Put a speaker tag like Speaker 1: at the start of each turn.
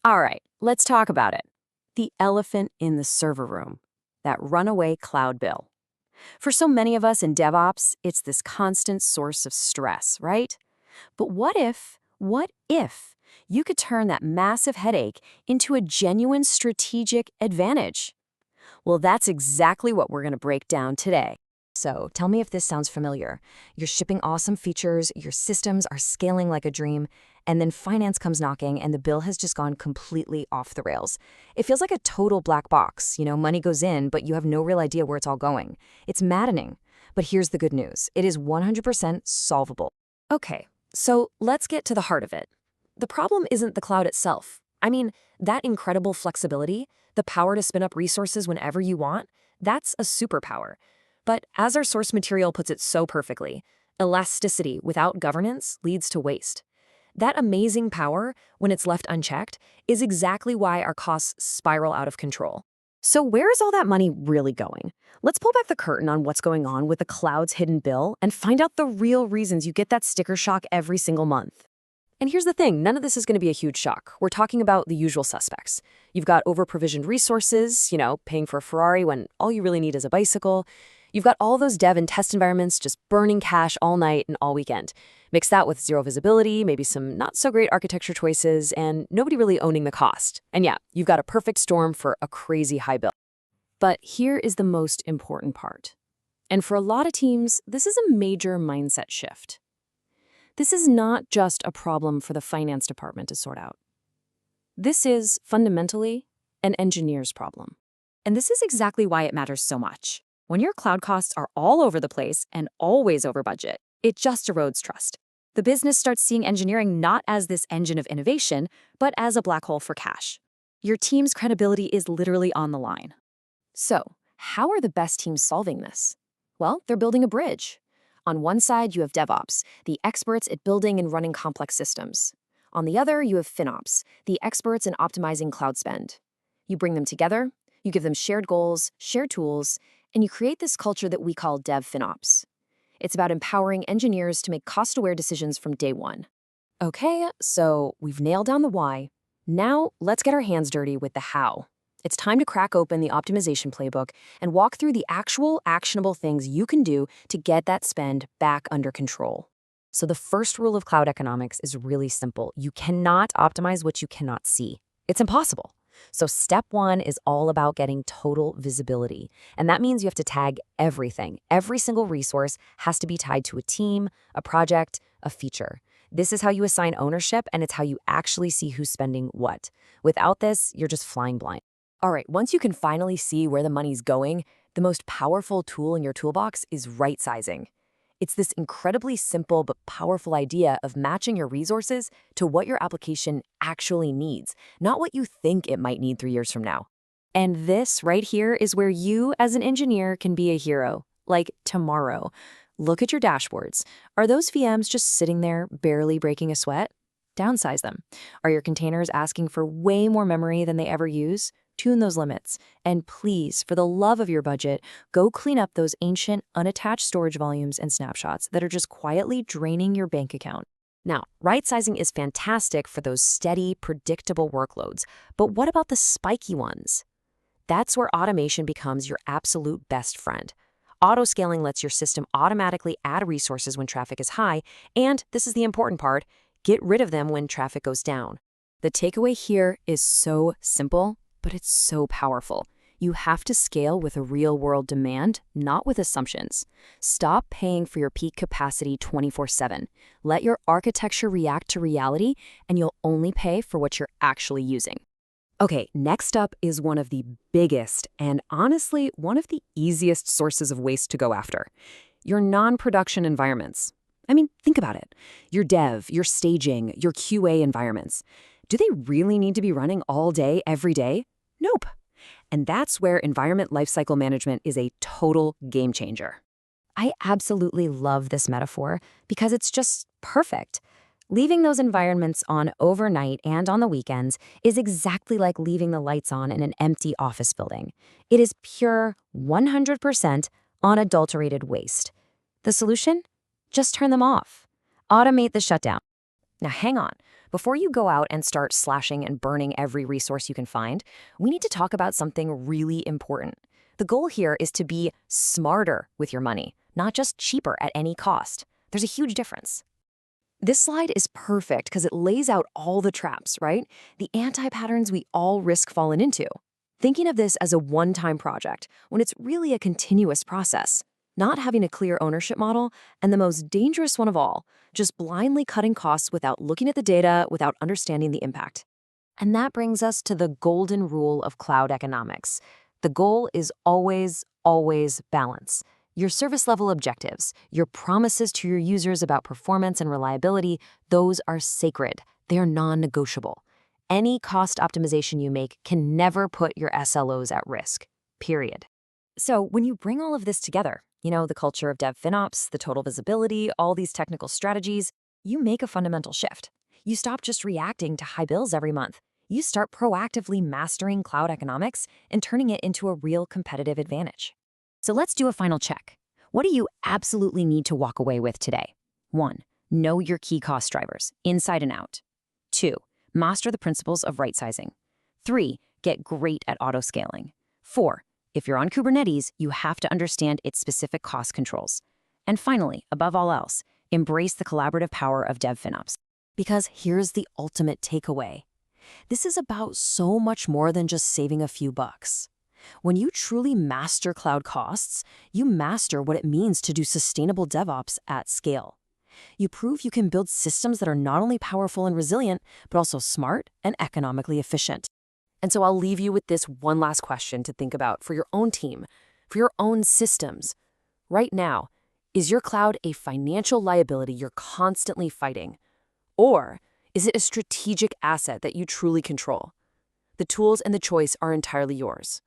Speaker 1: All right, let's talk about it. The elephant in the server room, that runaway cloud bill. For so many of us in DevOps, it's this constant source of stress, right? But what if you could turn that massive headache into a genuine strategic advantage? Well, that's exactly what we're going to break down today. So tell me if this sounds familiar. You're shipping awesome features, your systems are scaling like a dream, and then finance comes knocking and the bill has just gone completely off the rails. It feels like a total black box. Money goes in, but you have no real idea where it's all going. It's maddening. But here's the good news. It is 100% solvable. Okay, so let's get to the heart of it. The problem isn't the cloud itself. I mean, that incredible flexibility, the power to spin up resources whenever you want, that's a superpower. But as our source material puts it so perfectly, elasticity without governance leads to waste. That amazing power, when it's left unchecked, is exactly why our costs spiral out of control. So where is all that money really going? Let's pull back the curtain on what's going on with the cloud's hidden bill and find out the real reasons you get that sticker shock every single month. And here's the thing, none of this is going to be a huge shock. We're talking about the usual suspects. You've got over-provisioned resources, paying for a Ferrari when all you really need is a bicycle. You've got all those dev and test environments just burning cash all night and all weekend. Mix that with zero visibility, maybe some not-so-great architecture choices, and nobody really owning the cost. And yeah, you've got a perfect storm for a crazy high bill. But here is the most important part. And for a lot of teams, this is a major mindset shift. This is not just a problem for the finance department to sort out. This is, fundamentally, an engineer's problem.
Speaker 2: And this is exactly why it matters so much. When your cloud costs are all over the place and always over budget, it just erodes trust. The business starts seeing engineering not as this engine of innovation, but as a black hole for cash. Your team's credibility is literally on the line. So, how are the best teams solving this? Well, they're building a bridge. On one side, you have DevOps, the experts at building and running complex systems. On the other, you have FinOps, the experts in optimizing cloud spend. You bring them together, you give them shared goals, shared tools, and you create this culture that we call DevFinOps. It's about empowering engineers to make cost-aware decisions from day one. Okay, so we've nailed down the why. Now, let's get our hands dirty with the how. It's time to crack open the optimization playbook and walk through the actual actionable things you can do to get that spend back under control. So the first rule of cloud economics is really simple. You cannot optimize what you cannot see. It's impossible. So step one is all about getting total visibility. And that means you have to tag everything. Every single resource has to be tied to a team, a project, a feature. This is how you assign ownership, and it's how you actually see who's spending what. Without this, you're just flying blind. All right, once you can finally see where the money's going, the most powerful tool in your toolbox is right-sizing. It's this incredibly simple but powerful idea of matching your resources to what your application actually needs, not what you think it might need 3 years from now. And this right here is where you, as an engineer, can be a hero, like tomorrow. Look at your dashboards. Are those VMs just sitting there, barely breaking a sweat? Downsize them. Are your containers asking for way more memory than they ever use? Tune those limits. And please, for the love of your budget, go clean up those ancient, unattached storage volumes and snapshots that are just quietly draining your bank account. Now, right-sizing is fantastic for those steady, predictable workloads, but what about the spiky ones? That's where automation becomes your absolute best friend. Auto-scaling lets your system automatically add resources when traffic is high, and, this is the important part, get rid of them when traffic goes down. The takeaway here is so simple, but it's so powerful. You have to scale with a real-world demand, not with assumptions. Stop paying for your peak capacity 24/7. Let your architecture react to reality, and you'll only pay for what you're actually using. Okay, next up is one of the biggest and honestly one of the easiest sources of waste to go after. Your non-production environments. I mean, think about it. Your dev, your staging, your QA environments. Do they really need to be running all day, every day? Nope. And that's where environment lifecycle management is a total game changer. I absolutely love this metaphor because it's just perfect. Leaving those environments on overnight and on the weekends is exactly like leaving the lights on in an empty office building. It is pure 100% unadulterated waste. The solution? Just turn them off. Automate the shutdown. Now hang on.
Speaker 1: Before you go out and start slashing and burning every resource you can find, we need to talk about something really important. The goal here is to be smarter with your money, not just cheaper at any cost. There's a huge difference. This slide is perfect because it lays out all the traps, right? The anti-patterns we all risk falling into. Thinking of this as a one-time project when it's really a continuous process. Not having a clear ownership model, and the most dangerous one of all, just blindly cutting costs without looking at the data, without understanding the impact. And that brings us to the golden rule of cloud economics. The goal is always, always balance. Your service level objectives, your promises to your users about performance and reliability, those are sacred. They are non-negotiable. Any cost optimization you make can never put your SLOs at risk, period. So when you bring all of this together, the culture of DevFinOps, the total visibility, all these technical strategies, you make a fundamental shift. You stop just reacting to high bills every month. You start proactively mastering cloud economics and turning it into a real competitive advantage. So let's do a final check. What do you absolutely need to walk away with today? 1. Know your key cost drivers, inside and out. 2. Master the principles of right-sizing. 3. Get great at auto-scaling. 4. If you're on Kubernetes, you have to understand its specific cost controls. And finally, above all else, embrace the collaborative power of DevFinOps. Because here's the ultimate takeaway. This is about so much more than just saving a few bucks. When you truly master cloud costs, you master what it means to do sustainable DevOps at scale. You prove you can build systems that are not only powerful and resilient, but also smart and economically efficient. And so I'll leave you with this one last question to think about for your own team, for your own systems. Right now, is your cloud a financial liability you're constantly fighting? Or is it a strategic asset that you truly control? The tools and the choice are entirely yours.